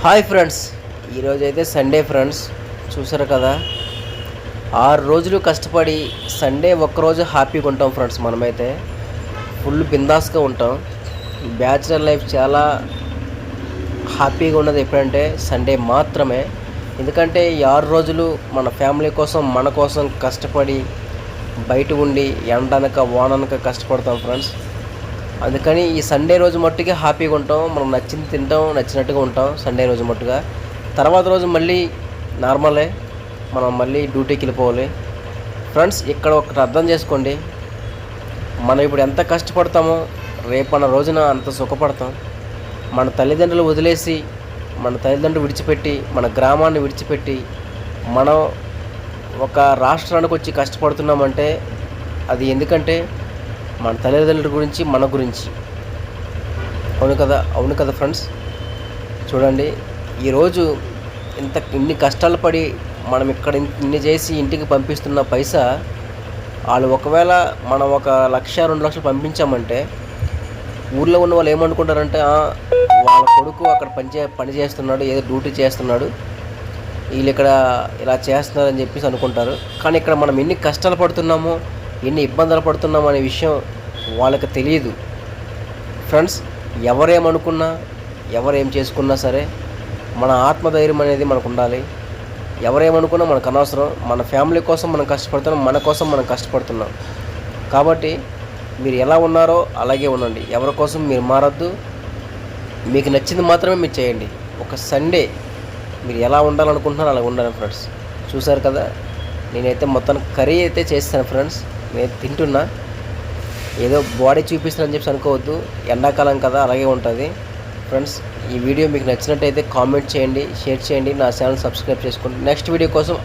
Hi friends, ఈరోజు అయితే Sunday friends. చూసారు కదా, 6 రోజులు కష్టపడి సండే ఒక్కరోజు హ్యాపీగా ఉంటాం ఫ్రెండ్స్. మనమైతే ఫుల్ బిందాస్గా ఉంటాం. బ్యాచిలర్ లైఫ్ చాలా హ్యాపీగా ఉన్నది ఎప్పుడంటే సండే మాత్రమే. ఎందుకంటే ఈ 6 రోజులు మన ఫ్యామిలీ కోసం, మన కోసం కష్టపడి బయట ఉండి ఎండనక వాననక కష్టపడతాం ఫ్రెండ్స్. అందుకని ఈ సండే రోజు మట్టుగా హ్యాపీగా ఉంటాం. మనం నచ్చింది తింటాం, నచ్చినట్టుగా ఉంటాం సండే రోజు మట్టుగా. తర్వాత రోజు మళ్ళీ నార్మలే, మనం మళ్ళీ డ్యూటీకి వెళ్ళిపోవాలి ఫ్రెండ్స్. ఇక్కడ ఒకటి అర్థం చేసుకోండి, మనం ఇప్పుడు ఎంత కష్టపడతామో రేపన్న రోజున అంత సుఖపడతాం. మన తల్లిదండ్రులు వదిలేసి, మన తల్లిదండ్రులు విడిచిపెట్టి, మన గ్రామాన్ని విడిచిపెట్టి మనం ఒక రాష్ట్రానికి వచ్చి కష్టపడుతున్నామంటే అది ఎందుకంటే మన తల్లిదండ్రుల గురించి, మన గురించి. అవును కదా ఫ్రెండ్స్. చూడండి, ఈరోజు ఇన్ని కష్టాలు పడి మనం ఇక్కడ ఇన్ని చేసి ఇంటికి పంపిస్తున్న పైసా వాళ్ళు ఒకవేళ మనం 1,00,000 2 లక్షలు పంపించామంటే ఊళ్ళో ఉన్న వాళ్ళు ఏమనుకుంటారంటే వాళ్ళ కొడుకు అక్కడ పని చేస్తున్నాడు, ఏదో డ్యూటీ చేస్తున్నాడు, వీళ్ళు ఇక్కడ ఇలా చేస్తున్నారని చెప్పేసి అనుకుంటారు. కానీ ఇక్కడ మనం ఎన్ని కష్టాలు పడుతున్నామో, ఎన్ని ఇబ్బందులు పడుతున్నాం అనే విషయం వాళ్ళకి తెలియదు ఫ్రెండ్స్. ఎవరేమనుకున్నా, ఎవరేం చేసుకున్నా సరే మన ఆత్మధైర్యం అనేది మనకు ఉండాలి. ఎవరేమనుకున్నా మనకు అనవసరం. మన ఫ్యామిలీ కోసం మనం కష్టపడుతున్నాం, మన కోసం మనం కష్టపడుతున్నాం. కాబట్టి మీరు ఎలా ఉన్నారో అలాగే ఉండండి. ఎవరి కోసం మీరు మారద్దు. మీకు నచ్చింది మాత్రమే మీరు చేయండి. ఒక సండే మీరు ఎలా ఉండాలనుకుంటున్నారో అలా ఉండాలి ఫ్రెండ్స్. చూసారు కదా, నేనైతే మొత్తానికి కర్రీ అయితే చేస్తాను ఫ్రెండ్స్. నేను తింటున్నా, ఏదో బాడీ చూపిస్తానని చెప్పి అనుకోవద్దు. ఎండాకాలం కదా, అలాగే ఉంటుంది ఫ్రెండ్స్. ఈ వీడియో మీకు నచ్చినట్టయితే కామెంట్ చేయండి, షేర్ చేయండి, నా ఛానల్ సబ్స్క్రైబ్ చేసుకోండి. నెక్స్ట్ వీడియో కోసం